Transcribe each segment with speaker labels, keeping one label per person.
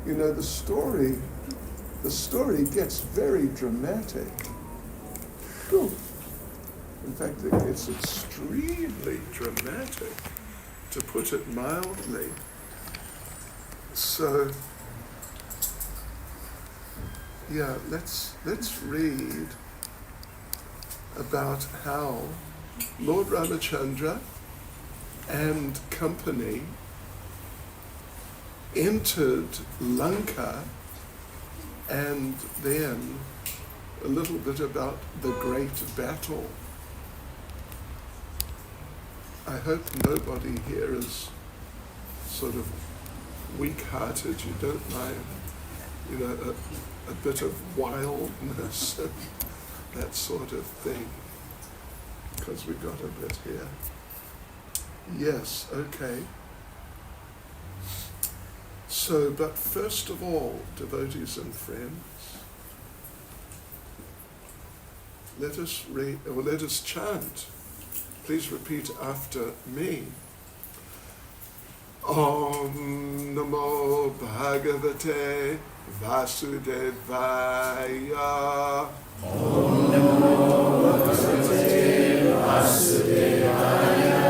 Speaker 1: you know, the story gets very dramatic. Whew. In fact, it's extremely dramatic, to put it mildly. So, yeah, let's read about how Lord Ramachandra and company entered Lanka, and then a little bit about the great battle. I hope nobody here is sort of weak-hearted. You don't mind, you know, a bit of wildness and that sort of thing, because we got a bit here. Yes, okay. So, but first of all, devotees and friends, let us chant. Please repeat after me. Om Namo Bhagavate Vasudevaya.
Speaker 2: Om Namo Bhagavate Vasudevaya.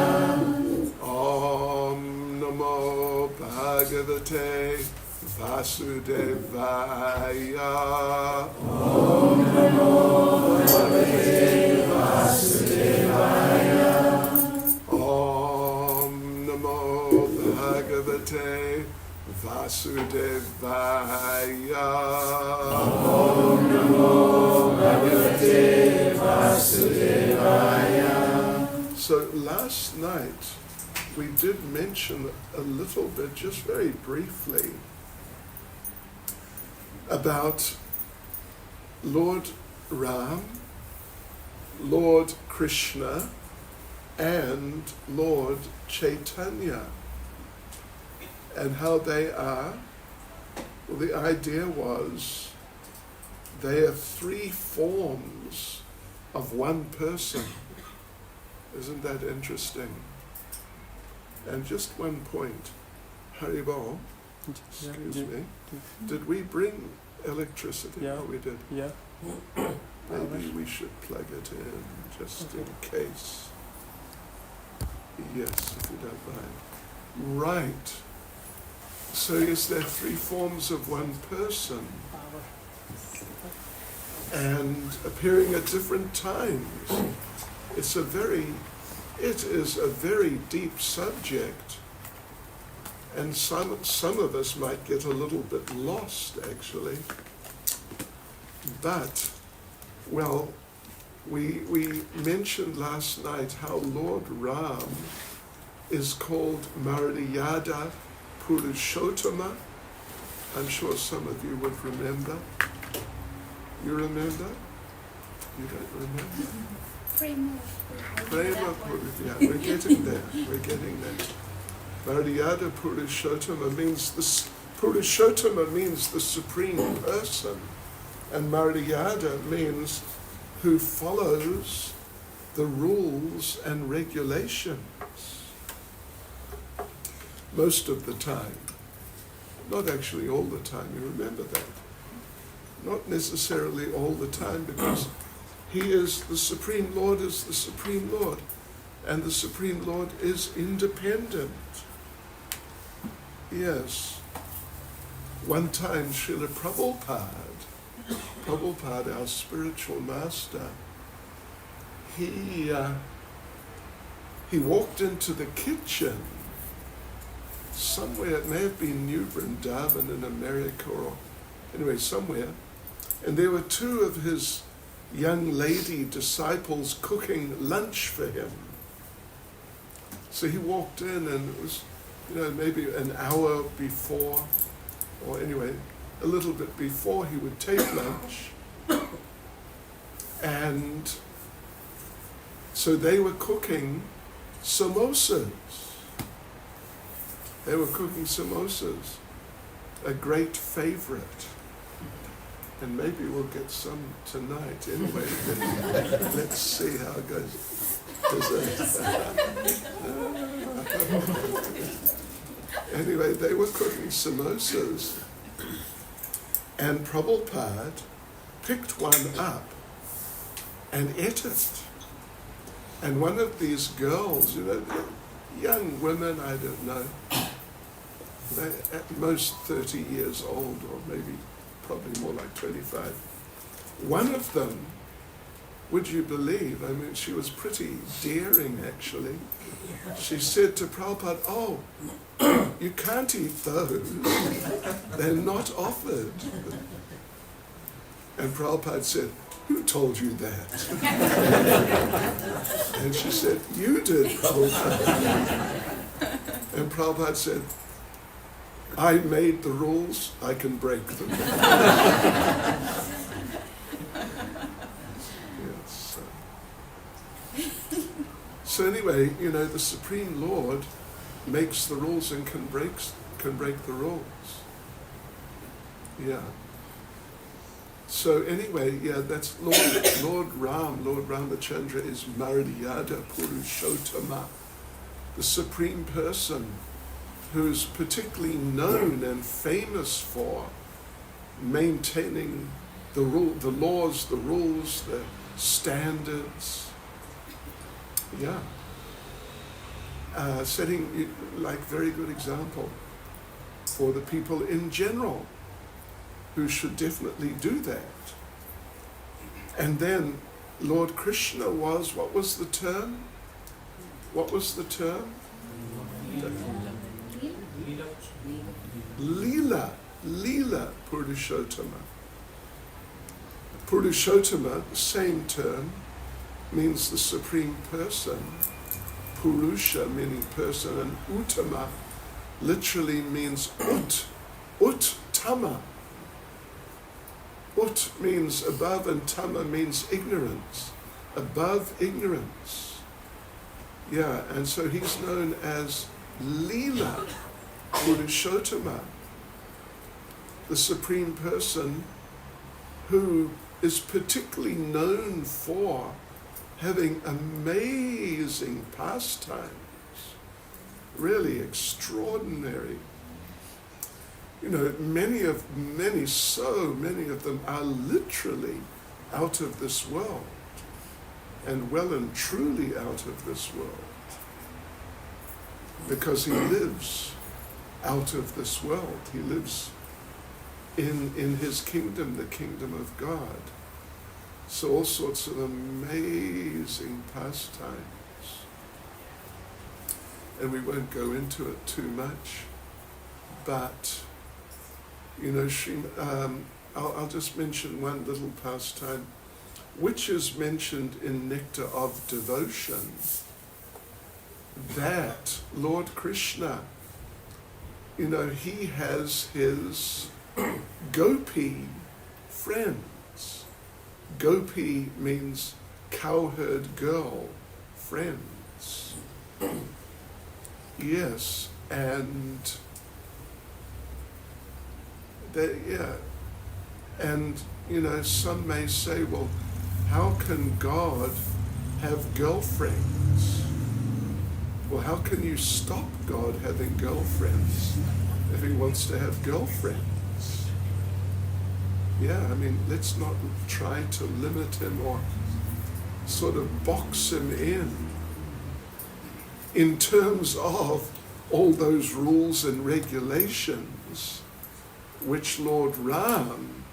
Speaker 1: Om Namo Bhagavate Vasudevaya.
Speaker 2: Om Namo Bhagavate Vasudevaya.
Speaker 1: Om Namo Bhagavate Vasudevaya.
Speaker 2: Om Namo Bhagavate Vasudevaya.
Speaker 1: So last night we did mention a little bit, just very briefly, about Lord Ram, Lord Krishna, and Lord Chaitanya, and how they are. Well, the idea was they are three forms of one person. Isn't that interesting? And just one point, Haribol, excuse me, did we bring electricity?
Speaker 3: Yeah.
Speaker 1: Oh, we did.
Speaker 3: Yeah.
Speaker 1: Maybe we should plug it in, just in case. Yes, if you don't mind. Right. So yes, there are three forms of one person, and appearing at different times. It is a very deep subject, and some of us might get a little bit lost, actually. But, well, we mentioned last night how Lord Ram is called Maryada Purushottama. I'm sure some of you would remember. You remember? You don't remember? Prema Purushottama. Yeah, we're getting there. Maryada Purushottama means Purushottama means the supreme person, and Maryada means who follows the rules and regulations. Most of the time. Not actually all the time, you remember that. Not necessarily all the time, because He is the Supreme Lord, is the Supreme Lord, and the Supreme Lord is independent. Yes. One time, Srila Prabhupada, our spiritual master, he walked into the kitchen somewhere, it may have been New Vrindavan in America, or anyway, somewhere, and there were two of his young lady disciples cooking lunch for him. So he walked in, and it was, maybe an hour before, or anyway, a little bit before he would take lunch. And so they were cooking samosas. A great favorite. And maybe we'll get some tonight. Anyway, let's see how it goes. Anyway, they were cooking samosas. And Prabhupada picked one up and ate it. And one of these girls, young women, I don't know, they're at most 30 years old, or maybe probably more like 25. One of them, would you believe, I mean, she was pretty daring actually. She said to Prabhupada, "Oh, you can't eat those. They're not offered." And Prabhupada said, "Who told you that?" And she said, "You did, Prabhupada." And Prabhupada said, "I made the rules, I can break them." Yes. So anyway, the Supreme Lord makes the rules and can break the rules. Yeah. So anyway, that's Lord Ramachandra is Maryada Purushottama, the Supreme Person, who's particularly known and famous for maintaining the laws, the rules, the standards. Yeah. Setting very good example for the people in general who should definitely do that. And then Lord Krishna was, what was the term? Leela Purushottama. Purushottama, the same term, means the Supreme Person. Purusha meaning person, and Uttama literally means Uttama. Ut means above and Tama means ignorance. Above ignorance. Yeah, and so he's known as Leela Purushottama, the Supreme Person who is particularly known for having amazing pastimes, really extraordinary. So many of them are literally out of this world, and well and truly out of this world, because he lives out of this world. He lives in his kingdom, the kingdom of God. So all sorts of amazing pastimes. And we won't go into it too much, but I'll just mention one little pastime, which is mentioned in Nectar of Devotion, that Lord Krishna, he has his gopi friends. Gopi means cowherd girl friends. Yes, and some may say, well, how can God have girlfriends? Well, how can you stop God having girlfriends if he wants to have girlfriends? Yeah, let's not try to limit him or sort of box him in terms of all those rules and regulations which Lord Ram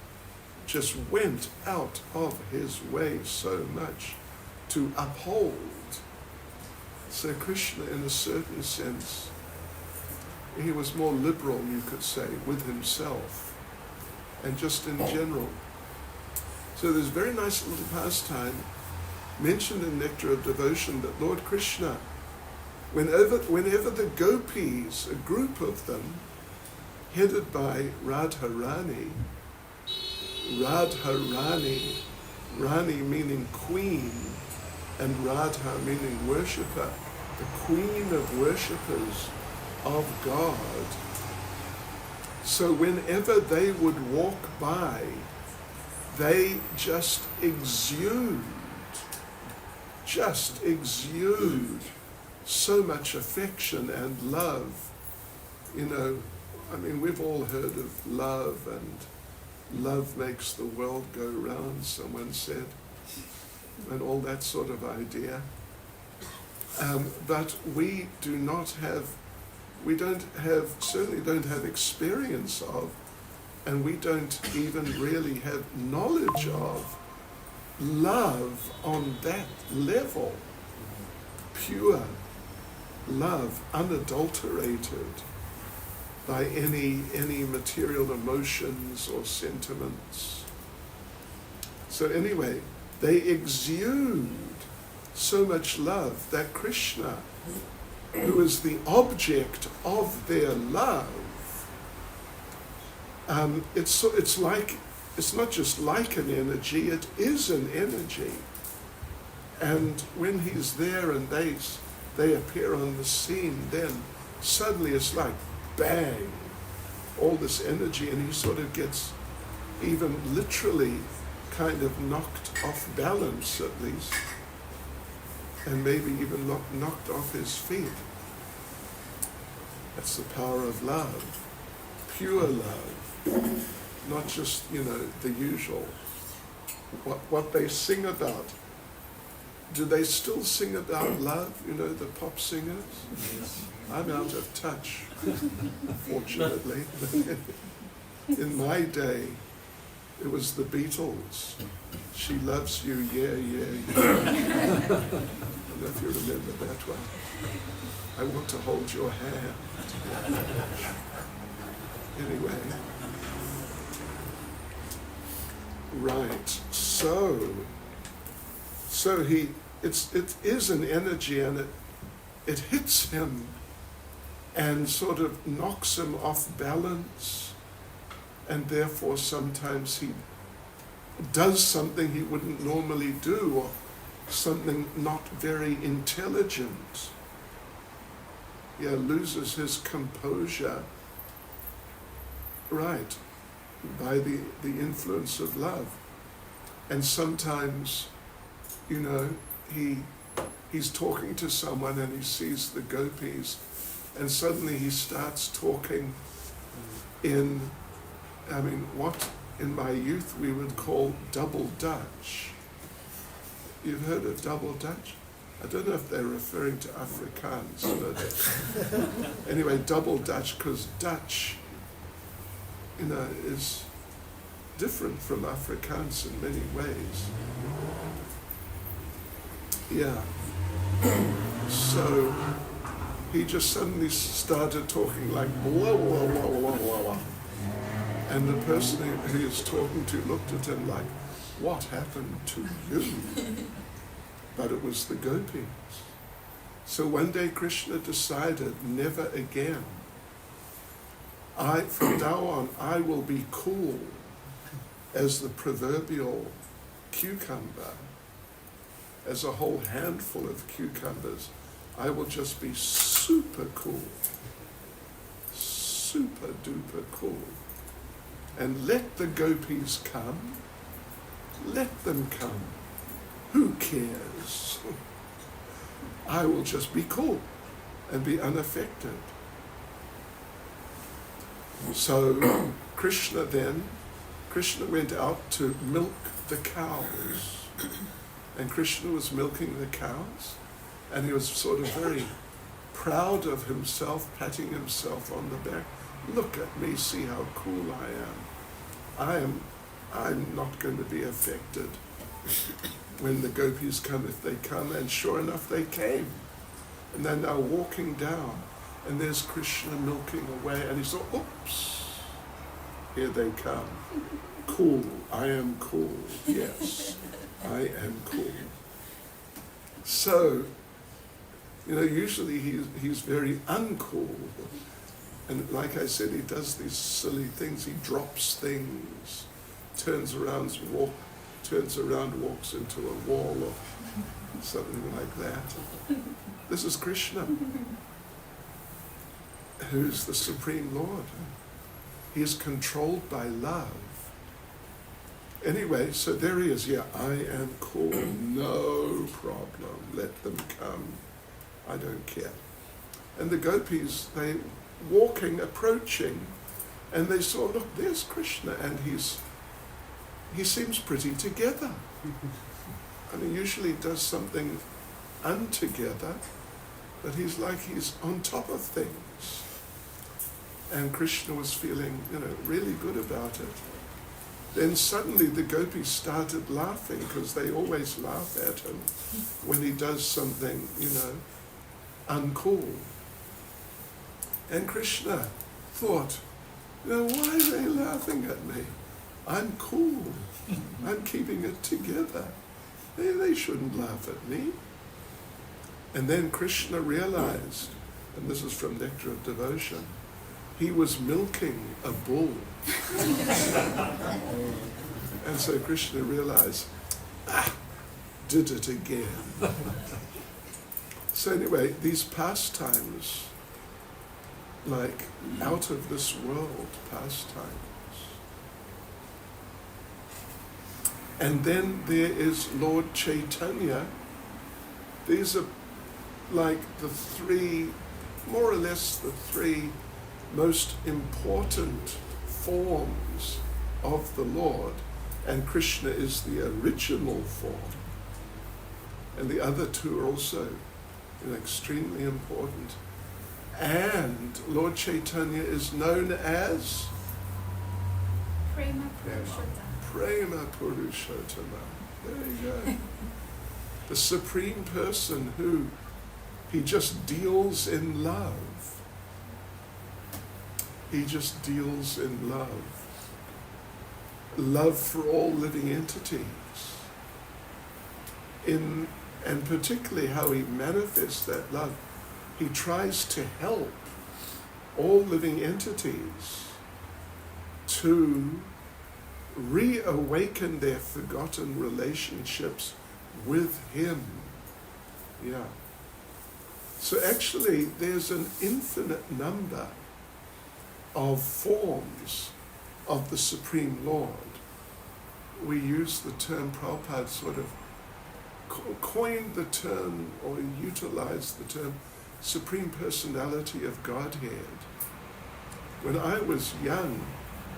Speaker 1: just went out of his way so much to uphold. So Krishna, in a certain sense, he was more liberal, you could say, with himself and just in general. So there's a very nice little pastime mentioned in Nectar of Devotion that Lord Krishna, whenever the gopis, a group of them, headed by Radharani, Rani meaning queen, and Radha meaning worshipper, the queen of worshippers of God. So whenever they would walk by, they just exude so much affection and love, I mean, we've all heard of love, and love makes the world go round, someone said, and all that sort of idea. But we certainly don't have experience of, and we don't even really have knowledge of love on that level. Pure love, unadulterated by any material emotions or sentiments. So anyway, they exude so much love that Krishna, who is the object of their love, it's not just like an energy, it is an energy. And when he's there and they appear on the scene, then suddenly it's like bang, all this energy, and he sort of gets even literally kind of knocked off balance at least, and maybe even knocked off his feet. That's the power of love, pure love, not just, the usual. What they sing about. Do they still sing about love, the pop singers?
Speaker 2: Yes.
Speaker 1: I'm out of touch, fortunately. In my day, it was the Beatles. She loves you, yeah, yeah, yeah. I don't know if you remember that one. I want to hold your hand. Anyway. Right. So it is an energy, and it hits him and sort of knocks him off balance, and therefore sometimes he does something he wouldn't normally do, or something not very intelligent. Yeah, loses his composure, right, by the influence of love. And sometimes, he's talking to someone and he sees the gopis, and suddenly he starts talking in, what in my youth we would call double Dutch. You've heard of double Dutch? I don't know if they're referring to Afrikaans, but anyway, double Dutch, because Dutch, is different from Afrikaans in many ways. Yeah. So he just suddenly started talking like blah, blah, blah, blah, blah, blah. And the person he was talking to looked at him like, what happened to you? But it was the gopis. So one day Krishna decided, never again. From now on, I will be cool as the proverbial cucumber, as a whole handful of cucumbers. I will just be super cool, super duper cool. And let the gopis come, let them come. Who cares? I will just be cool and be unaffected. So Krishna went out to milk the cows. And Krishna was milking the cows, and he was sort of very proud of himself, patting himself on the back. Look at me, see how cool I am. I'm not going to be affected when the gopis come, if they come. And sure enough, they came. And they're now walking down, and there's Krishna milking away, and he saw, oops, here they come. Cool, I am cool, yes, I am cool. So, usually he's very uncool. And like I said, he does these silly things. He drops things, turns around, walks into a wall or something like that. This is Krishna, who's the Supreme Lord. He is controlled by love. Anyway, so there he is. Yeah, I am cool. No problem. Let them come. I don't care. And the gopis, approaching, And they saw, look, there's Krishna, and he seems pretty together. I mean, usually does something untogether, but he's like he's on top of things. And Krishna was feeling, really good about it. Then suddenly the gopis started laughing, because they always laugh at him when he does something, uncool. And Krishna thought, why are they laughing at me? I'm cool. I'm keeping it together. They shouldn't laugh at me. And then Krishna realized, and this is from Nectar of Devotion, he was milking a bull. And so Krishna realized, did it again. So anyway, these pastimes, like out of this world pastimes. And then there is Lord Chaitanya. These are like the three, more or less the three most important forms of the Lord, and Krishna is the original form. And the other two are also extremely important. And Lord Chaitanya is known as
Speaker 3: Prema Purushottama.
Speaker 1: Prema Purushottama. There you go. The Supreme Person who he just deals in love. He just deals in love. Love for all living entities. And particularly how he manifests that love. He tries to help all living entities to reawaken their forgotten relationships with him. Yeah. So actually, there's an infinite number of forms of the Supreme Lord. We use the term, Prabhupada sort of coined the term or utilized the term Supreme Personality of Godhead. When I was young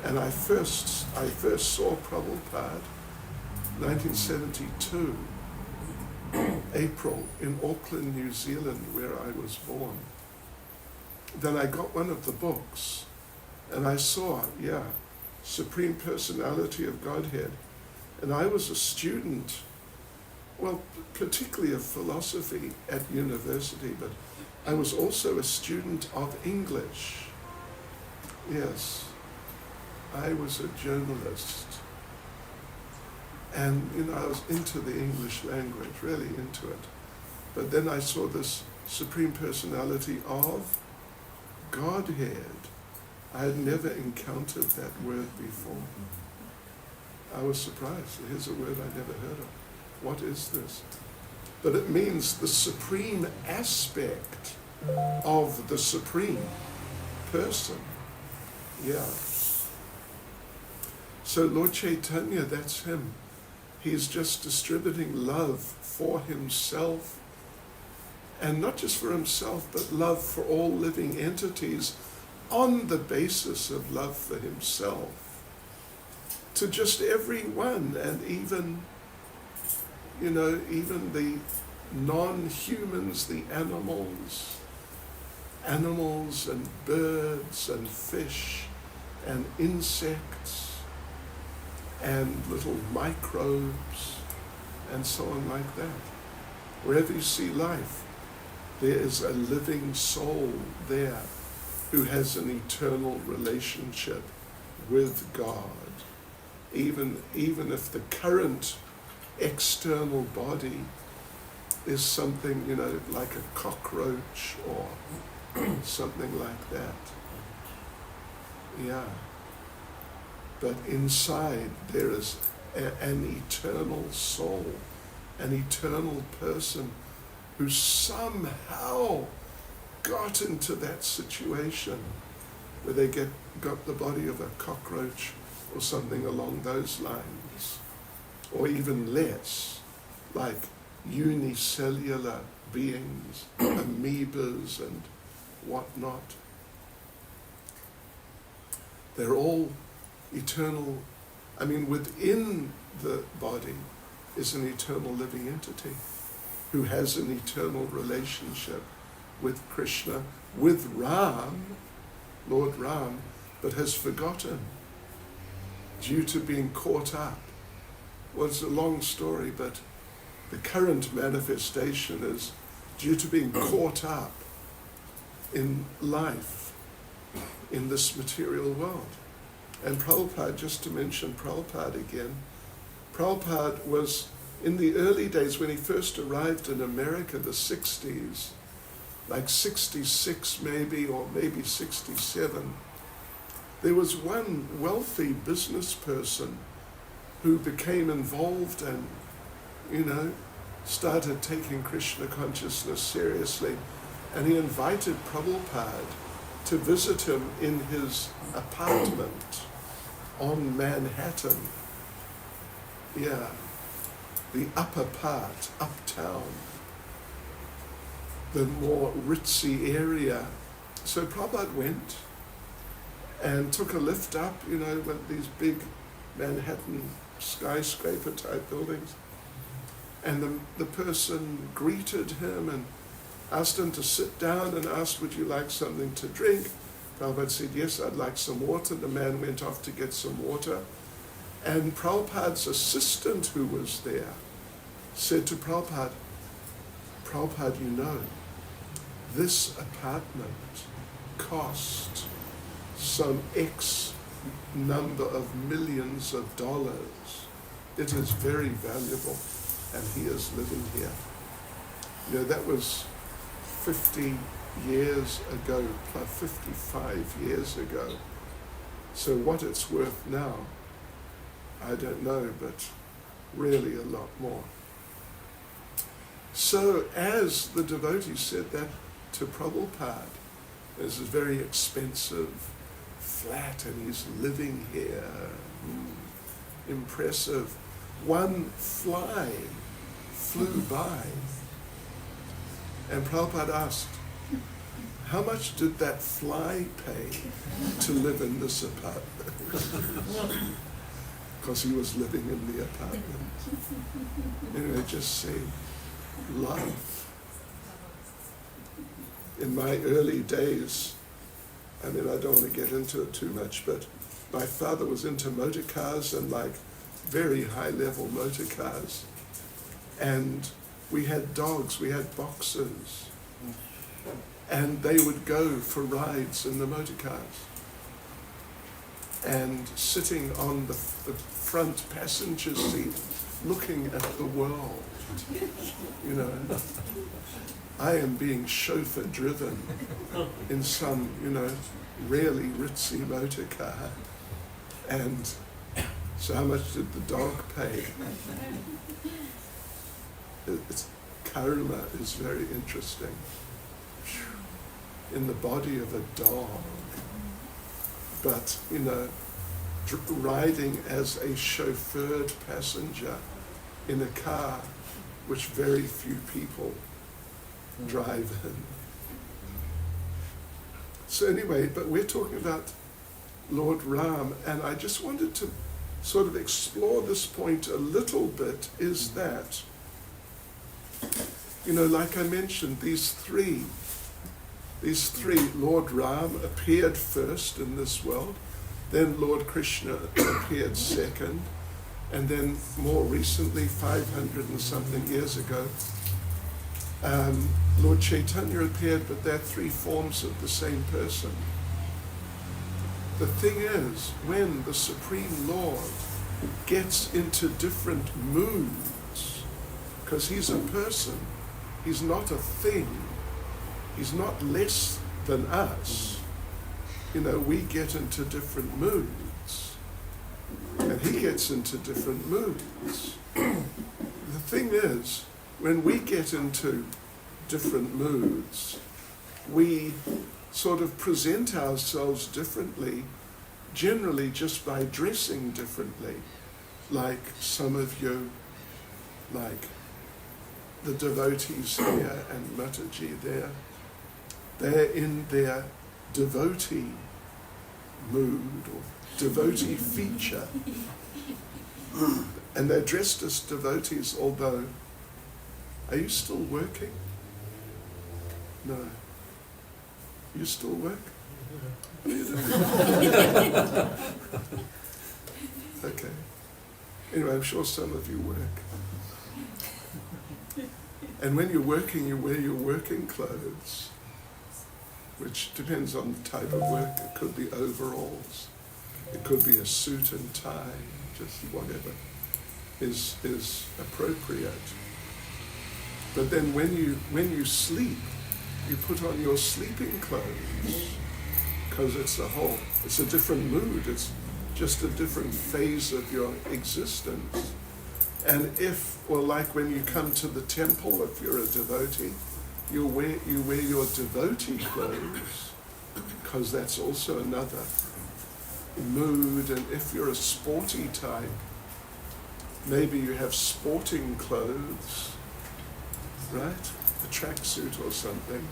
Speaker 1: and I first saw Prabhupada, 1972, April, in Auckland, New Zealand, where I was born. Then I got one of the books and I saw, Supreme Personality of Godhead. And I was a student, well, particularly of philosophy at university, but I was also a student of English. Yes, I was a journalist. And, I was into the English language, really into it. But then I saw this Supreme Personality of Godhead. I had never encountered that word before. I was surprised. Here's a word I never heard of. What is this? But it means the supreme aspect of the Supreme Person. Yeah. So Lord Chaitanya, that's him. He's just distributing love for himself, and not just for himself, but love for all living entities on the basis of love for himself to just everyone, and even the non-humans, the animals and birds and fish and insects and little microbes and so on like that. Wherever you see life, there is a living soul there who has an eternal relationship with God. Even if the current external body is something, like a cockroach or something like that. Yeah. But inside there is an eternal soul, an eternal person who somehow got into that situation where they got the body of a cockroach or something along those lines, or even less, like unicellular beings, amoebas and whatnot. They're all eternal. I mean, within the body is an eternal living entity who has an eternal relationship with Krishna, with Ram, Lord Ram, but has forgotten due to being caught up. Well, it's a long story, but the current manifestation is due to being caught up in life in this material world. And Prabhupada, just to mention Prabhupada again, Prabhupada was, in the early days when he first arrived in America, the 60s, like 66 maybe, or maybe 67, there was one wealthy business person who became involved and, started taking Krishna consciousness seriously. And he invited Prabhupada to visit him in his apartment on Manhattan. Yeah, the upper part, uptown, the more ritzy area. So Prabhupada went and took a lift up, with these big Manhattan skyscraper type buildings. And the person greeted him and asked him to sit down and asked, would you like something to drink? Prabhupada said, yes, I'd like some water. The man went off to get some water. And Prabhupada's assistant who was there said to Prabhupada, this apartment cost some X number of millions of dollars. It is very valuable, and he is living here. That was 50 years ago, plus 55 years ago. So what it's worth now, I don't know, but really a lot more. So as the devotee said that to Prabhupada, this is very expensive flat and he's living here, impressive. One fly flew by and Prabhupada asked, how much did that fly pay to live in this apartment? Because he was living in the apartment. Anyway, just say love. In my early days, I don't want to get into it too much, but my father was into motor cars and like very high level motor cars. And we had dogs, we had boxers. And they would go for rides in the motor cars. And sitting on the front passenger seat, looking at the world, I am being chauffeur driven in some, really ritzy motor car. And so how much did the dog pay? Karma is very interesting. In the body of a dog, but, riding as a chauffeured passenger in a car which very few people drive in. So anyway, but we're talking about Lord Ram, and I just wanted to sort of explore this point a little bit, is that, like I mentioned, these three, Lord Ram appeared first in this world, then Lord Krishna appeared second, and then more recently, 500 and something years ago, Lord Chaitanya appeared, but they're three forms of the same person. The thing is, when the Supreme Lord gets into different moods, because he's a person, he's not a thing, he's not less than us. We get into different moods, and he gets into different moods. The thing is, when we get into different moods, we sort of present ourselves differently, generally just by dressing differently. Like some of you, like the devotees here and Mataji there, they're in their devotee mood or devotee feature. And they're dressed as devotees, although, are you still working? No. You still work? What are you doing? Okay. Anyway, I'm sure some of you work. And when you're working, you wear your working clothes, which depends on the type of work. It could be overalls. It could be a suit and tie, just whatever is appropriate. But then when you sleep, you put on your sleeping clothes, because it's a different mood. It's just a different phase of your existence. And like when you come to the temple, if you're a devotee, you wear your devotee clothes, because that's also another mood. And if you're a sporty type, maybe you have sporting clothes, right? A tracksuit or something.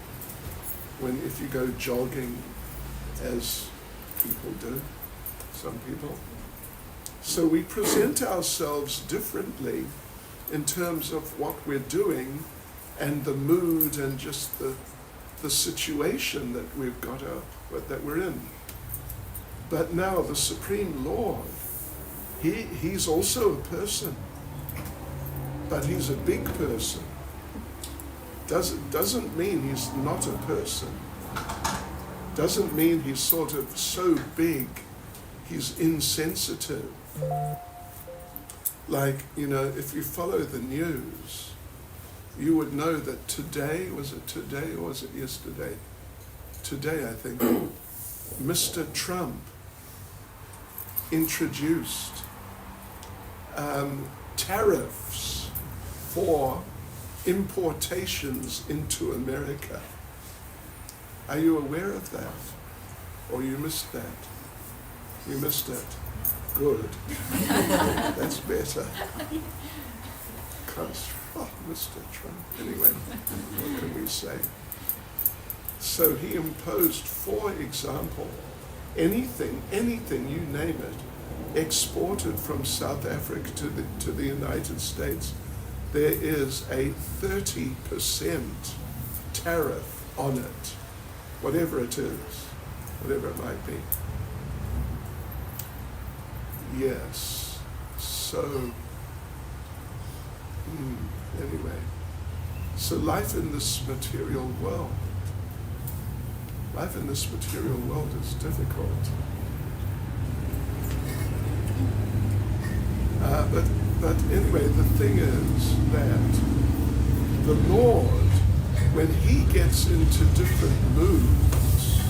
Speaker 1: If you go jogging, as people do, some people. So we present ourselves differently in terms of what we're doing and the mood and just the situation that we've got that we're in. But now the Supreme Lord, he's also a person, but he's a big person. Doesn't mean he's not a person. Doesn't mean he's sort of so big he's insensitive. Like, if you follow the news, you would know that was it today or was it yesterday? Today, I think, Mr. Trump introduced tariffs for importations into America. Are you aware of that? Or you missed that? You missed it. Good. That's better. Because, Mr. Trump. Anyway, what can we say? So he imposed, for example, anything, you name it, exported from South Africa to the United States, there is a 30% tariff on it, whatever it is, whatever it might be. Yes. So, anyway. So life in this material world is difficult. But anyway, the thing is that the Lord, when he gets into different moods,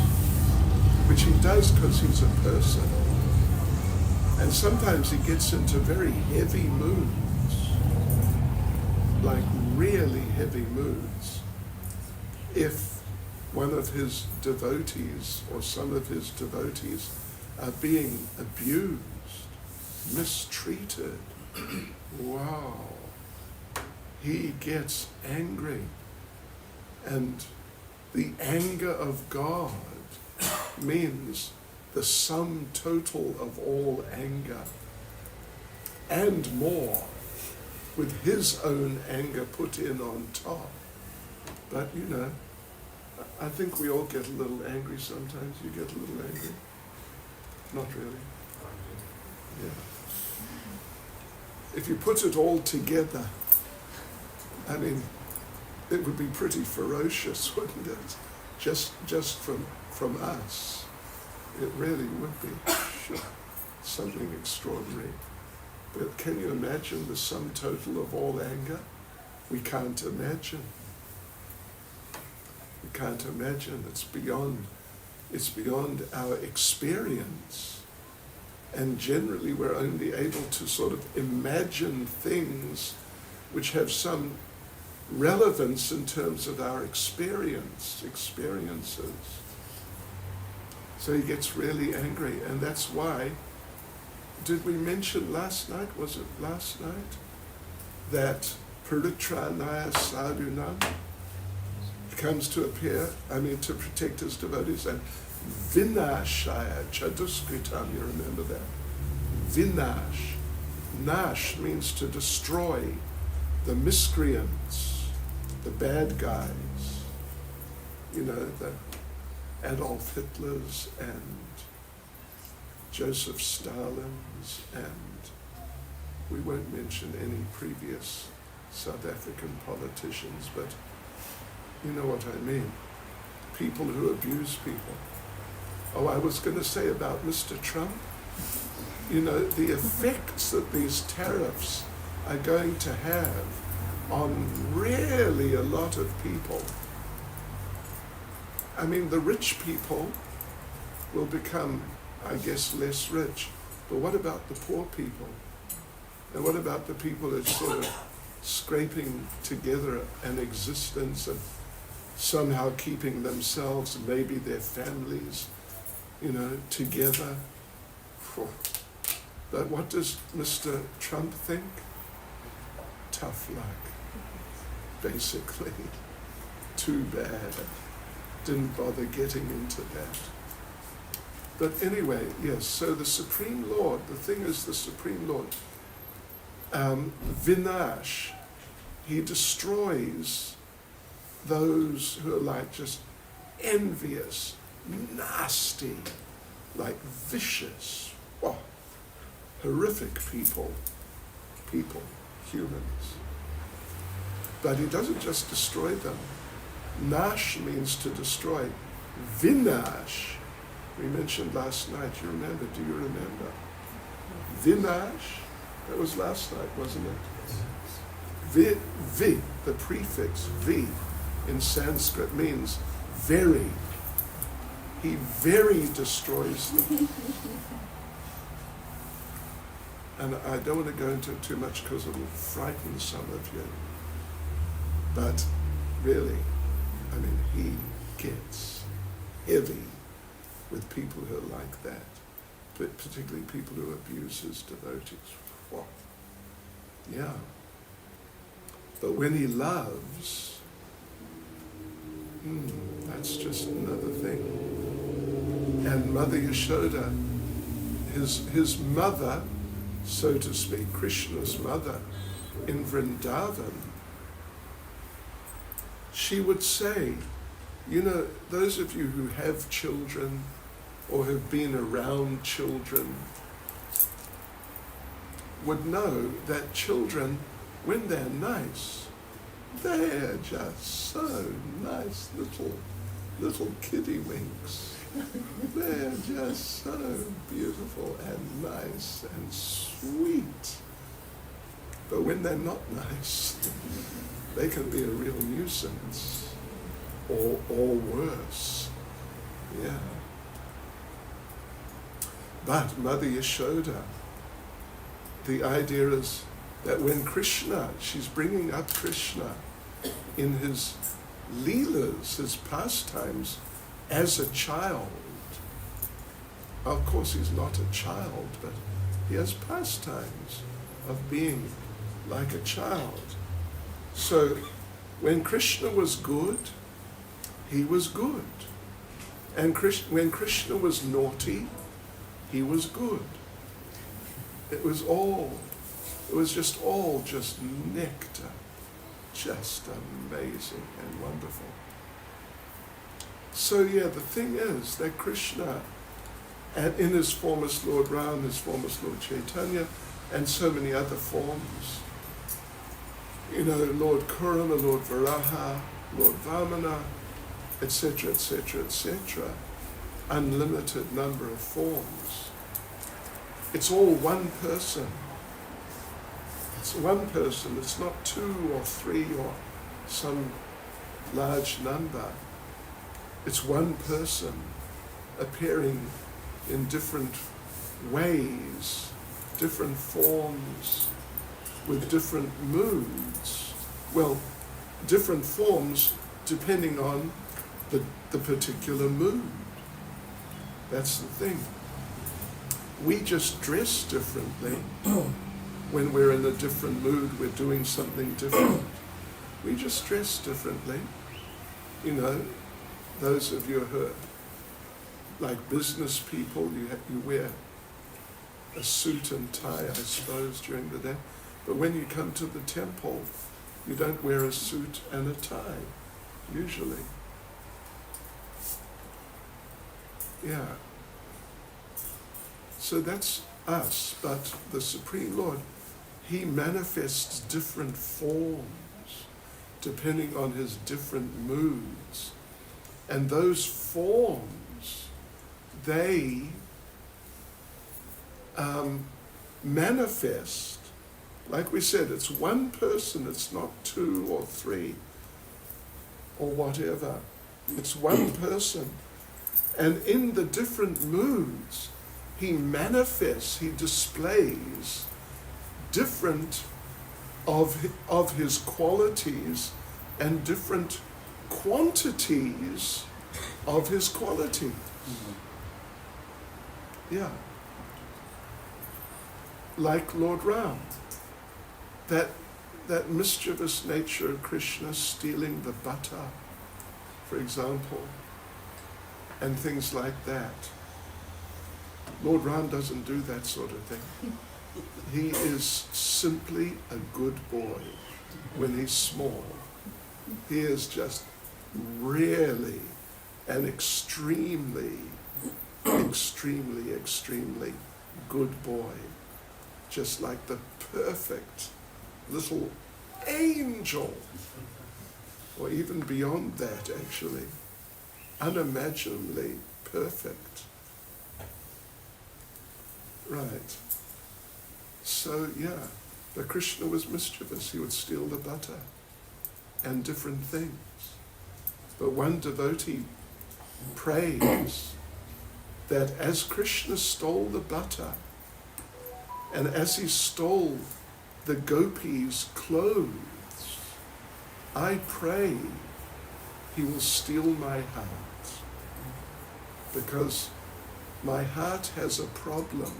Speaker 1: which he does because he's a person, and sometimes he gets into very heavy moods, like really heavy moods. If one of his devotees or some of his devotees are being abused, mistreated, wow, he gets angry. And the anger of God means the sum total of all anger and more, with his own anger put in on top. But I think we all get a little angry sometimes. You get a little angry? Not really. Yeah. If you put it all together, it would be pretty ferocious, wouldn't it? Just from us. It really would be something extraordinary. But can you imagine the sum total of all anger? We can't imagine. We can't imagine. It's beyond our experience. And generally we're only able to sort of imagine things which have some relevance in terms of our experiences. So he gets really angry, and that's why, did we mention last night, was it last night, that Paritranaya Sadhunam comes to appear, to protect his devotees, and Vinashaya Chaduskritam, you remember that? Vinash. Nash means to destroy the miscreants, the bad guys, you know, the Adolf Hitlers and Joseph Stalins, and we won't mention any previous South African politicians, but you know what I mean. People who abuse people. Oh, I was going to say about Mr. Trump, you know, the effects that these tariffs are going to have on really a lot of people. I mean, the rich people will become, I guess, less rich. But what about the poor people? And what about the people that are sort of scraping together an existence and somehow keeping themselves and maybe their families, you know, together? But what does Mr. Trump think? Tough luck, basically. Too bad. Didn't bother getting into that. But anyway, yes, so the Supreme Lord, the thing is the Supreme Lord, Vinash, he destroys those who are like just envious, nasty, like vicious, horrific people, humans. But he doesn't just destroy them. Nash means to destroy. Vinash, we mentioned last night, you remember, do you remember? Vinash, that was last night, wasn't it? Vi, the prefix vi in Sanskrit means very. He very destroys them. And I don't want to go into it too much because it will frighten some of you. But really, I mean, he gets heavy with people who are like that, but particularly people who abuse his devotees. Wow. Yeah. But when he loves, that's just another thing. And Mother Yashoda, his mother, so to speak, Krishna's mother in Vrindavan, she would say, you know, those of you who have children or have been around children would know that children, when they're nice, they're just so nice, little kiddywinks. They're just so beautiful and nice and sweet. But when they're not nice, they can be a real nuisance, or worse. Yeah. But Mother Yashoda, the idea is that when Krishna, she's bringing up Krishna in his leelas, his pastimes, as a child. Of course, he's not a child, but he has pastimes of being like a child. So when Krishna was good, he was good. And when Krishna was naughty, he was good. It was just all nectar, just amazing and wonderful. So yeah, the thing is that Krishna, and in his form as Lord Ram, his form as Lord Chaitanya, and so many other forms, you know, Lord Kurama, Lord Varaha, Lord Vamana, etc., etc., etc., unlimited number of forms. It's all one person. It's one person. It's not 2 or 3 or some large number. It's one person appearing in different ways, different forms, with different moods. Well, different forms depending on the particular mood. That's the thing. We just dress differently. When we're in a different mood, we're doing something different. We just dress differently. You know, those of you who are like business people, you wear a suit and tie, I suppose, during the day. But when you come to the temple, you don't wear a suit and a tie, usually. Yeah. So that's us, but the Supreme Lord, he manifests different forms depending on his different moods. And those forms, they manifest, like we said, it's one person, it's not two or three or whatever. It's one person. And in the different moods, he manifests, he displays different of his qualities and different quantities of his qualities. Yeah. Like Lord Ram, that mischievous nature of Krishna stealing the butter, for example, and things like that. Lord Ram doesn't do that sort of thing. He is simply a good boy when he's small. He is just really an extremely good boy. Just like the perfect little angel, or even beyond that, actually, unimaginably perfect. Right. So, yeah, but Krishna was mischievous. He would steal the butter and different things. But one devotee prays that as Krishna stole the butter, and as he stole the gopis' clothes, I pray he will steal my heart, because my heart has a problem.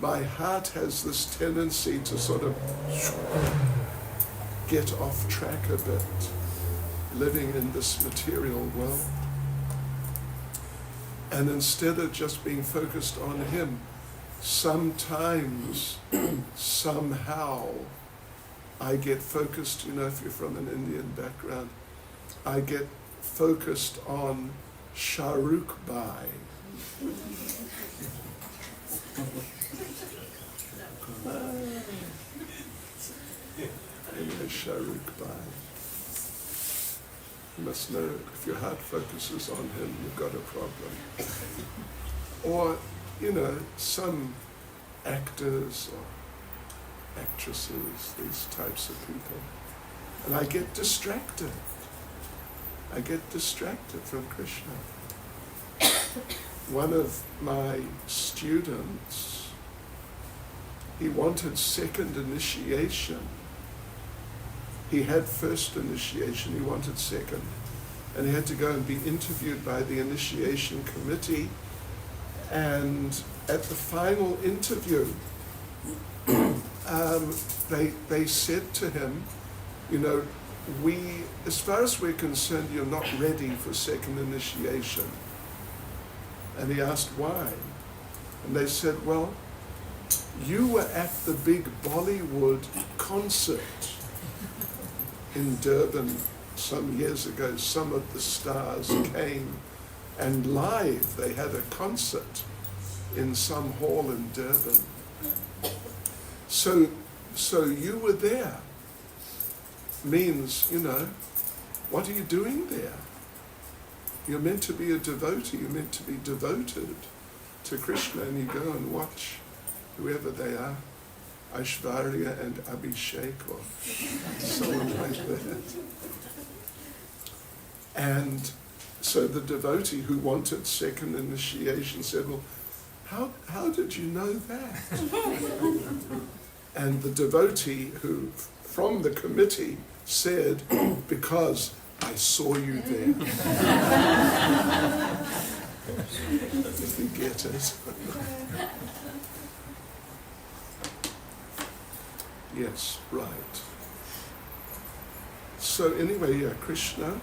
Speaker 1: My heart has this tendency to sort of get off track a bit, living in this material world. And instead of just being focused on him, sometimes, somehow, I get focused, if you're from an Indian background, I get focused on Shahrukh Bhai. Shahrukh Bhai. You must know, if your heart focuses on him, you've got a problem. Or, some actors or actresses, these types of people. And I get distracted. I get distracted from Krishna. One of my students, he wanted second initiation. He had first initiation, he wanted second. And he had to go and be interviewed by the initiation committee. And at the final interview, they said to him, as far as we're concerned, you're not ready for second initiation. And he asked why. And they said, well, you were at the big Bollywood concert in Durban some years ago. Some of the stars came, and live they had a concert in some hall in Durban. So you were there. Means, what are you doing there? You're meant to be a devotee, you're meant to be devoted to Krishna, and you go and watch whoever they are, Aishwarya and Abhishek or someone like that. And so the devotee who wanted second initiation said, well, how did you know that? And the devotee who, from the committee, said, because I saw you there. If you get it. Yes, right. So anyway, Krishna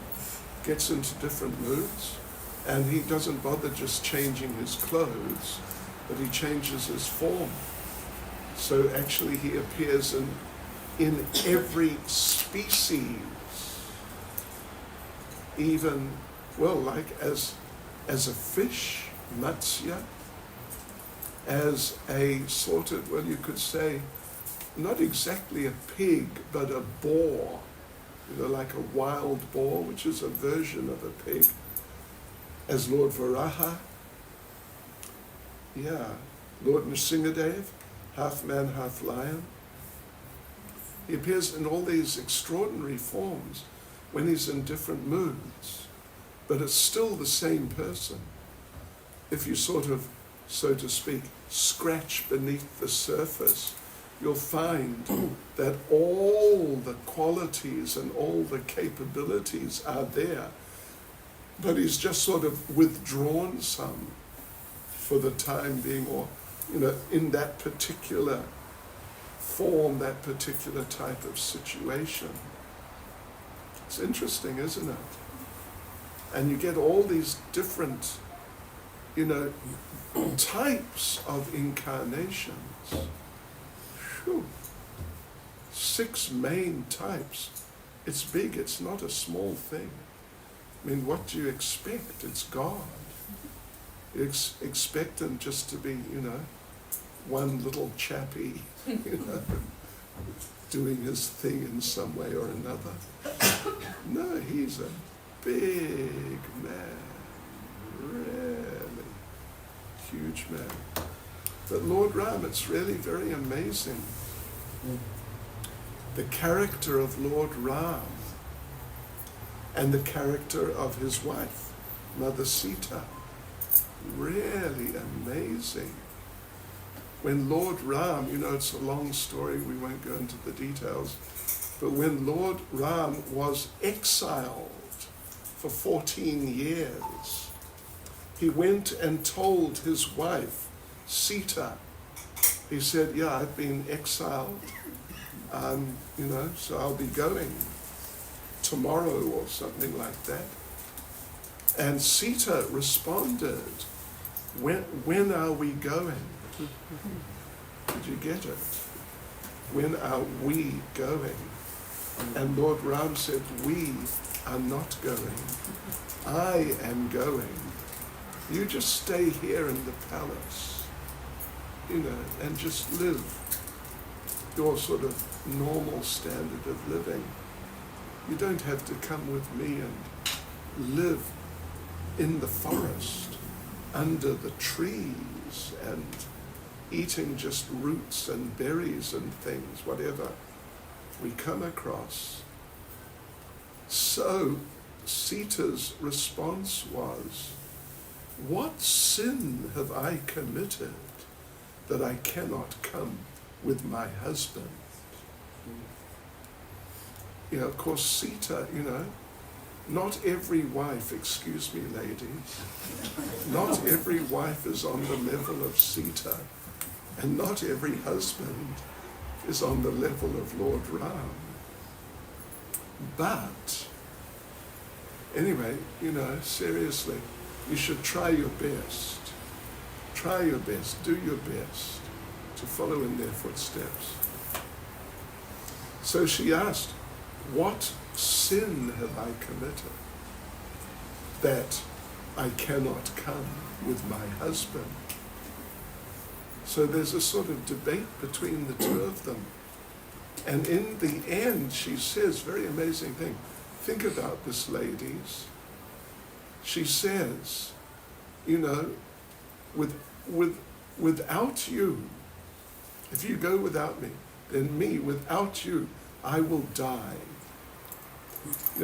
Speaker 1: gets into different moods. And he doesn't bother just changing his clothes, but he changes his form. So actually he appears in every species, even, well, like as a fish, matsya, as a sort of, well, you could say, not exactly a pig, but a boar, like a wild boar, which is a version of a pig, as Lord Varaha, Lord Nrsingadev, half man, half lion. He appears in all these extraordinary forms when he's in different moods, but it's still the same person. If you sort of, so to speak, scratch beneath the surface, you'll find that all the qualities and all the capabilities are there, but he's just sort of withdrawn some for the time being, or, in that particular form, that particular type of situation. It's interesting, isn't it? And you get all these different, types of incarnations. Whew. 6 main types. It's big, it's not a small thing. I mean, what do you expect? It's God. You expect him just to be, one little chappy, doing his thing in some way or another. No, he's a big man, really huge man. But Lord Ram, it's really very amazing. The character of Lord Ram and the character of his wife, Mother Sita, really amazing. When Lord Ram, it's a long story, we won't go into the details, but when Lord Ram was exiled for 14 years, he went and told his wife, Sita, he said, I've been exiled, so I'll be going tomorrow or something like that. And Sita responded, when are we going? Did you get it? When are we going? And Lord Ram said, we are not going. I am going. You just stay here in the palace, and just live your sort of normal standard of living. You don't have to come with me and live in the forest, under the trees, and eating just roots and berries and things, whatever we come across. So Sita's response was, what sin have I committed that I cannot come with my husband? Of course, Sita, not every wife, excuse me, ladies, not every wife is on the level of Sita, and not every husband is on the level of Lord Ram. But, anyway, seriously, you should try your best. Try your best, do your best to follow in their footsteps. So she asked, what sin have I committed that I cannot come with my husband? So there's a sort of debate between the two of them. And in the end, she says, very amazing thing. Think about this, ladies. She says, without you, if you go without me, then me, without you, I will die.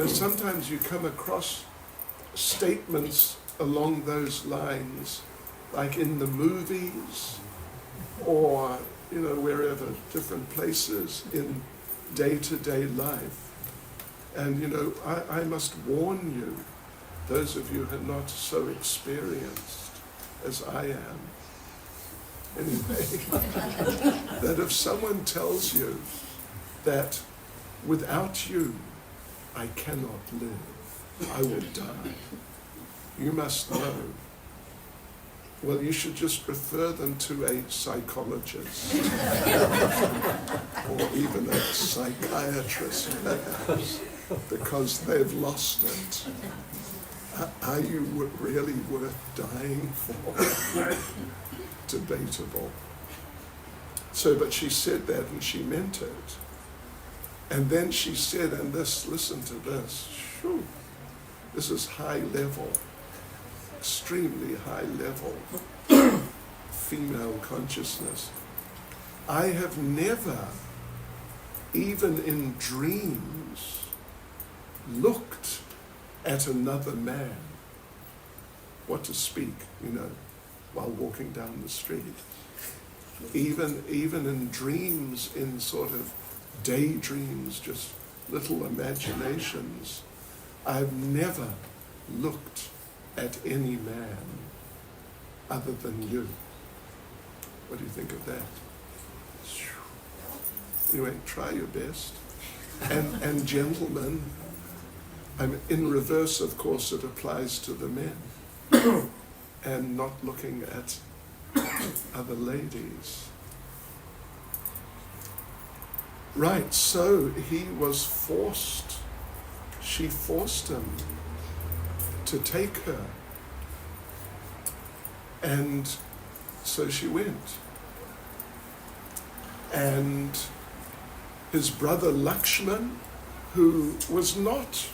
Speaker 1: Sometimes you come across statements along those lines, like in the movies, or, wherever, different places in day-to-day life. And, I must warn you, those of you who are not so experienced as I am, anyway, that if someone tells you that without you, I cannot live, I will die, You must know. Well, you should just refer them to a psychologist or even a psychiatrist because they've lost it. Are you really worth dying for? Debatable. So, but she said that and she meant it. And then she said, and this, listen to this, shoo, this is high level, extremely high level female consciousness. I have never, even in dreams, looked at another man, what to speak, while walking down the street. Even in dreams, in sort of daydreams, just little imaginations, I've never looked at any man other than you. What do you think of that? Anyway, try your best. And gentlemen, in reverse, of course, it applies to the men. And not looking at other ladies. Right, so he was forced, she forced him to take her. And so she went. And his brother Lakshman, who was not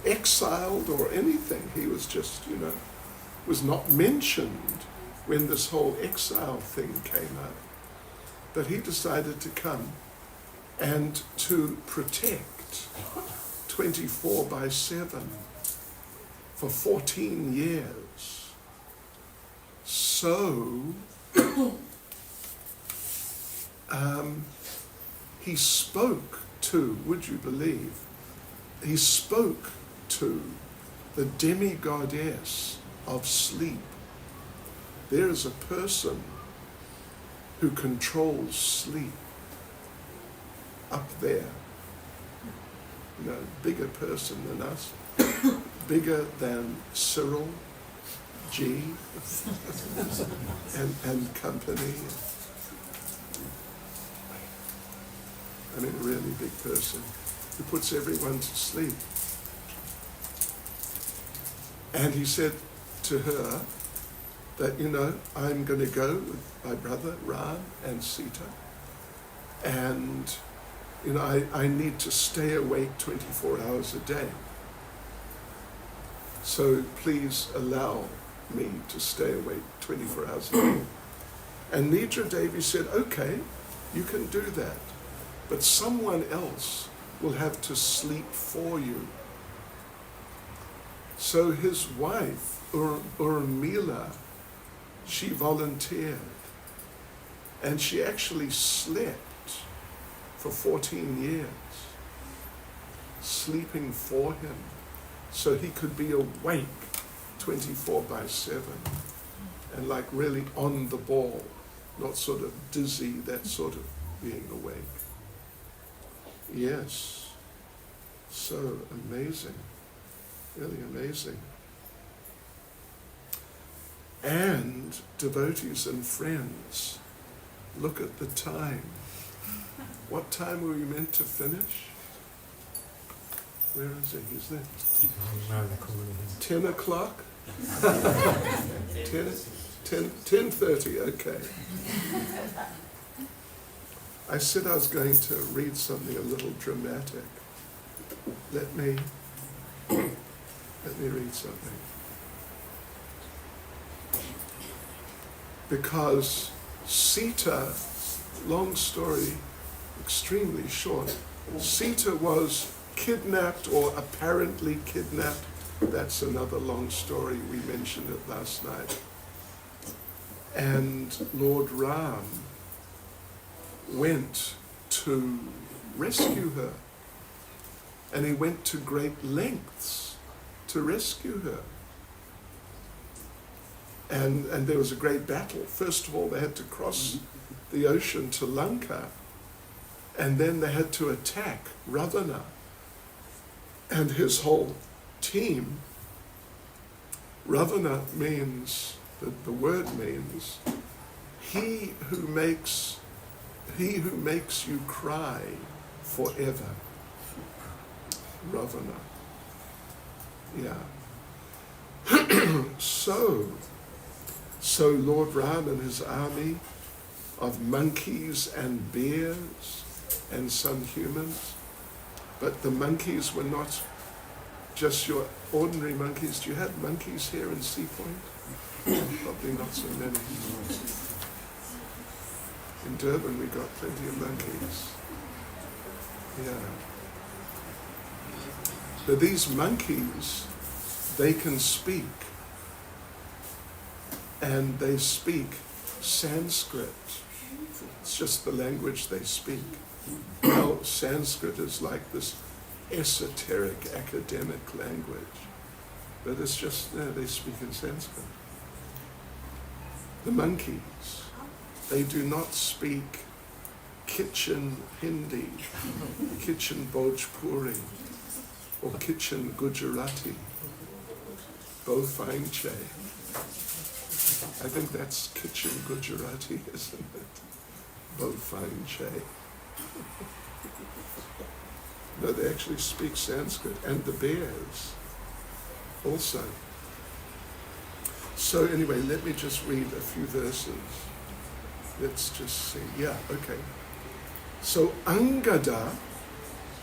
Speaker 1: exiled or anything, he was just, was not mentioned when this whole exile thing came up. But he decided to come and to protect 24/7 for 14 years. So he spoke to, would you believe, he spoke to the demigoddess of sleep. There is a person who controls sleep up there. Bigger person than us, bigger than Cyril G and company. I mean, a really big person who puts everyone to sleep. And he said to her that, I'm going to go with my brother Ram and Sita, and I need to stay awake 24 hours a day. So please allow me to stay awake 24 hours a day. And Nidra Devi said, okay, you can do that, but someone else will have to sleep for you. So his wife, Urmila, she volunteered, and she actually slept for 14 years, sleeping for him, so he could be awake 24/7, and like really on the ball, not sort of dizzy, that sort of being awake. Yes, so amazing, really amazing. And devotees and friends, look at the time. What time were we meant to finish? Where is he? He's there. 10 o'clock? 10:30, okay. I said I was going to read something a little dramatic. Let me read something. Because Sita, long story, extremely short, Sita was kidnapped or apparently kidnapped. That's another long story, we mentioned it last night. And Lord Ram went to rescue her. And he went to great lengths to rescue her. And there was a great battle. First of all, they had to cross the ocean to Lanka, and then they had to attack Ravana and his whole team. Ravana means, the word means, he who makes you cry forever. Ravana. Yeah. So Lord Ram and his army of monkeys and bears and some humans, but the monkeys were not just your ordinary monkeys. Do you have monkeys here in Sea Point? Probably not so many. In Durban we got plenty of monkeys. Yeah. But these monkeys, they can speak. And they speak Sanskrit. It's just the language they speak. Now, Sanskrit is like this esoteric academic language. But it's just, they speak in Sanskrit. The monkeys, they do not speak kitchen Hindi, kitchen Bhojpuri, or kitchen Gujarati, Bofine Che. I think that's kitchen Gujarati, isn't it? Bofine Che. No, they actually speak Sanskrit, and the bears also. So anyway, let me just read a few verses. Let's just see. Yeah, okay. So Angada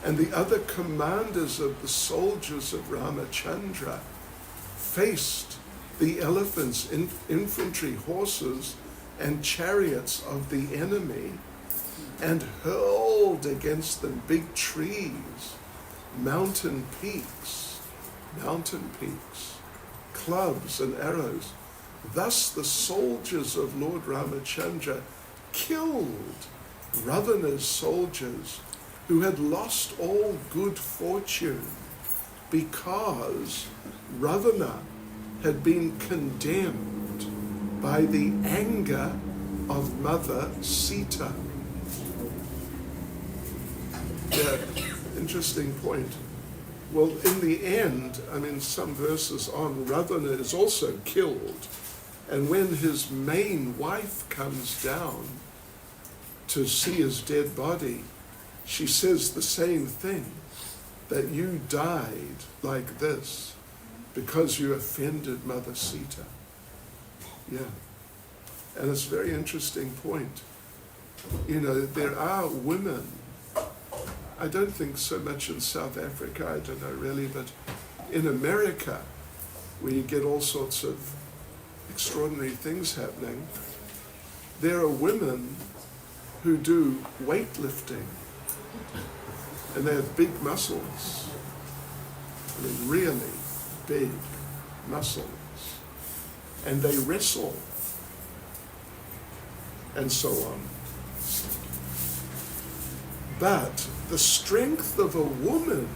Speaker 1: and the other commanders of the soldiers of Ramachandra faced the elephants, infantry, horses, and chariots of the enemy and hurled against them big trees, mountain peaks, clubs and arrows. Thus the soldiers of Lord Ramachandra killed Ravana's soldiers who had lost all good fortune because Ravana had been condemned by the anger of Mother Sita. Yeah, interesting point. Well, in the end, some verses on, Ravana is also killed. And when his main wife comes down to see his dead body, she says the same thing, that you died like this because you offended Mother Sita. Yeah. And it's a very interesting point. There are women, I don't think so much in South Africa, I don't know really, but in America, where you get all sorts of extraordinary things happening, there are women who do weightlifting, and they have big muscles. Really big muscles. And they wrestle, and so on. But the strength of a woman,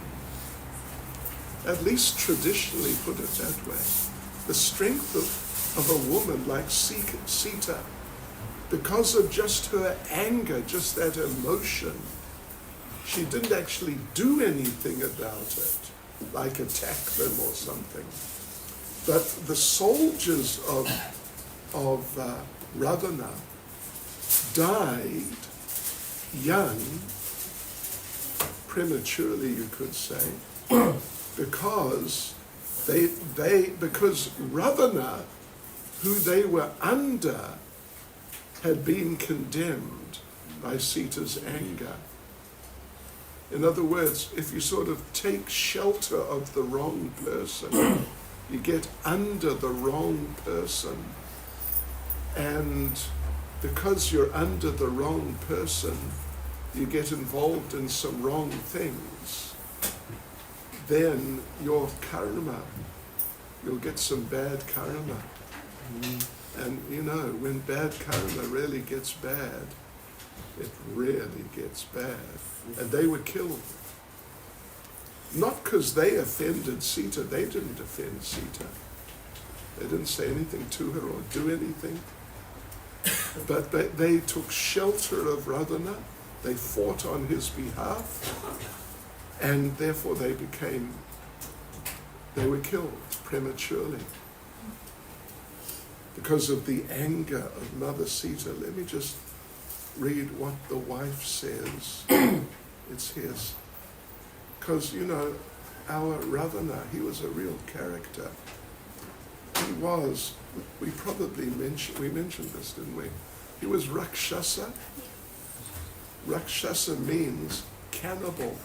Speaker 1: at least traditionally put it that way, the strength of a woman like Sita, because of just her anger, just that emotion, she didn't actually do anything about it, like attack them or something. But the soldiers of Ravana died young, prematurely you could say, because because Ravana, who they were under, had been condemned by Sita's anger. In other words, if you sort of take shelter of the wrong person, you get under the wrong person. And because you're under the wrong person, you get involved in some wrong things, then your karma, you'll get some bad karma. And when bad karma really gets bad, it really gets bad. And they were killed. Not because they offended Sita. They didn't offend Sita. They didn't say anything to her or do anything. But they took shelter of Ravana. They fought on his behalf. And therefore they were killed prematurely. because of the anger of Mother Sita. Let me just read what the wife says. It's his. Because, our Ravana, he was a real character. He was, we mentioned this, didn't we? He was Rakshasa. Rakshasa means cannibal.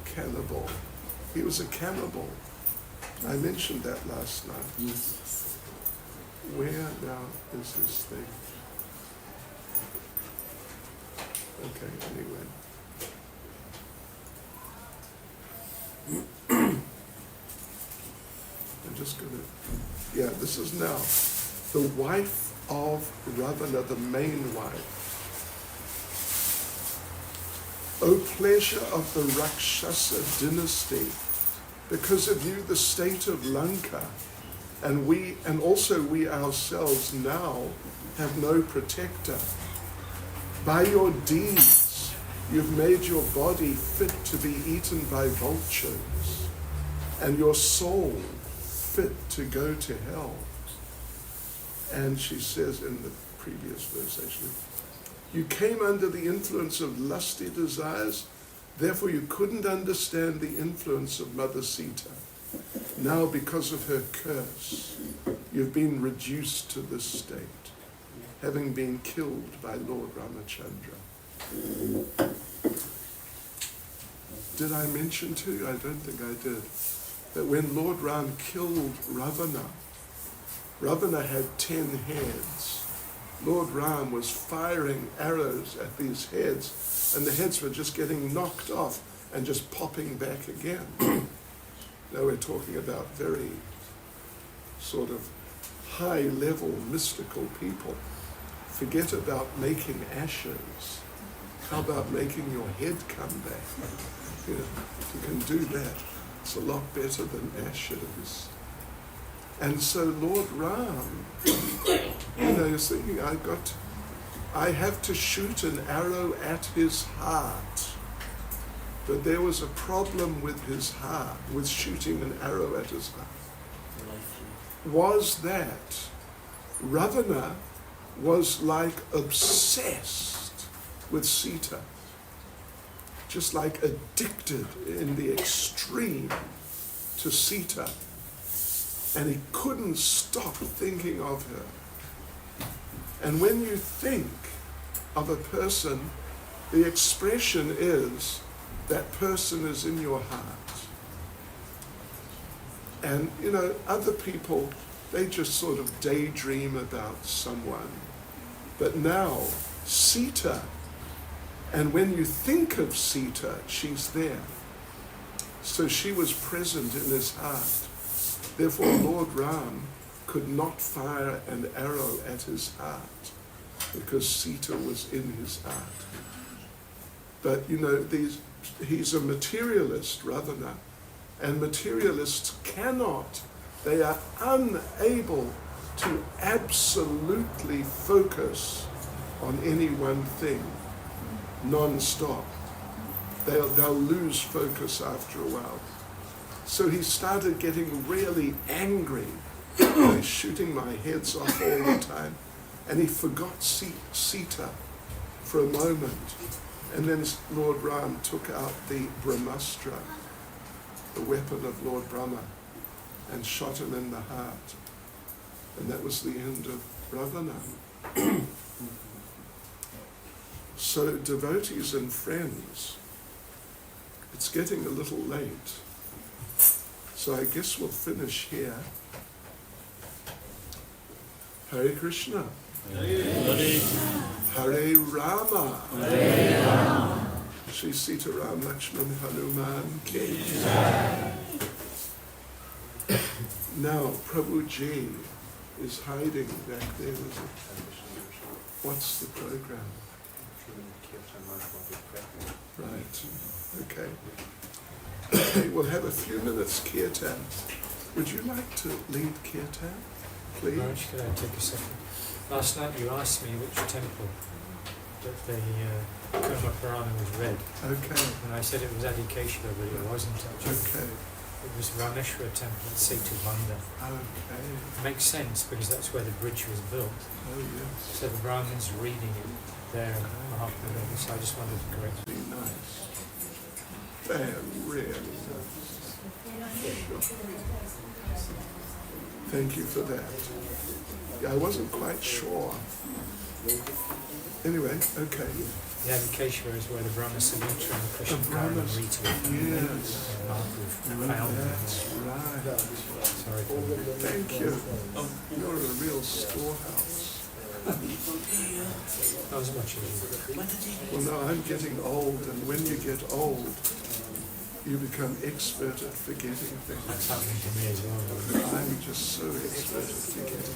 Speaker 1: Cannibal. He was a cannibal. I mentioned that last night.
Speaker 2: Yes.
Speaker 1: Where now is this thing? Okay, anyway. I'm just going to, this is now the wife of Ravana, the main wife. O pleasure of the Rakshasa dynasty, because of you the state of Lanka, and also we ourselves now have no protector. By your deeds, you've made your body fit to be eaten by vultures, and your soul fit to go to hell. And she says in the previous verse, actually, you came under the influence of lusty desires, therefore you couldn't understand the influence of Mother Sita. Now, because of her curse, you've been reduced to this state, having been killed by Lord Ramachandra. Did I mention to you? I don't think I did. That when Lord Ram killed Ravana, Ravana had 10 heads. Lord Ram was firing arrows at these heads, and the heads were just getting knocked off and just popping back again. Now we're talking about very sort of high-level mystical people. Forget about making ashes. How about making your head come back? You can do that. It's a lot better than ashes. And so Lord Ram, is thinking, I have to shoot an arrow at his heart. But there was a problem with his heart, with shooting an arrow at his heart. Was that Ravana was like obsessed with Sita, just like addicted in the extreme to Sita. And he couldn't stop thinking of her. And when you think of a person, the expression is, that person is in your heart. And, other people, they just sort of daydream about someone. But now, Sita, and when you think of Sita, she's there. So she was present in his heart. Therefore, Lord Ram could not fire an arrow at his heart because Sita was in his heart. But, he's a materialist, Ravana, and materialists they are unable to absolutely focus on any one thing non-stop. They'll lose focus after a while. So he started getting really angry. He's shooting my heads off all the time. And he forgot Sita for a moment. And then Lord Ram took out the Brahmastra, the weapon of Lord Brahma, and shot him in the heart. And that was the end of Ravana. So devotees and friends, it's getting a little late. So I guess we'll finish here. Hare Krishna. Hare Rama.
Speaker 2: Hare Rama.
Speaker 1: Shri Sita Ram Lakshman Hanuman Ki. Now Prabhuji is hiding back there. What's the program? Right. Okay. Okay, we'll have a few minutes kirtan. Would you like to lead kirtan, please?
Speaker 4: Raj, could I take a second? Last night you asked me which temple that the Kurma Purana was read.
Speaker 1: Okay.
Speaker 4: And I said it was Adhikeshava, but it wasn't actually.
Speaker 1: Okay.
Speaker 4: It was Rameshwar temple at Setubanda.
Speaker 1: Okay.
Speaker 4: It makes sense because that's where the bridge was built.
Speaker 1: Oh, yes.
Speaker 4: So the Brahmins reading it there at Mahatma Gandhi. So I just wanted to correct it.
Speaker 1: Really nice. They're really nice. Thank you for that. Yeah, I wasn't quite sure. Anyway, okay.
Speaker 4: The Adhikeshwar is where the Brahma Samhita and the Krishna Karana Rita
Speaker 1: Yes.
Speaker 4: found.
Speaker 1: That's right.
Speaker 4: Sorry for that.
Speaker 1: Thank you. You're a real storehouse.
Speaker 4: Not as much as you.
Speaker 1: Well, no, I'm getting old, and when you get old, you become expert at forgetting things.
Speaker 4: That's happening to me as well.
Speaker 1: I'm just so expert at forgetting.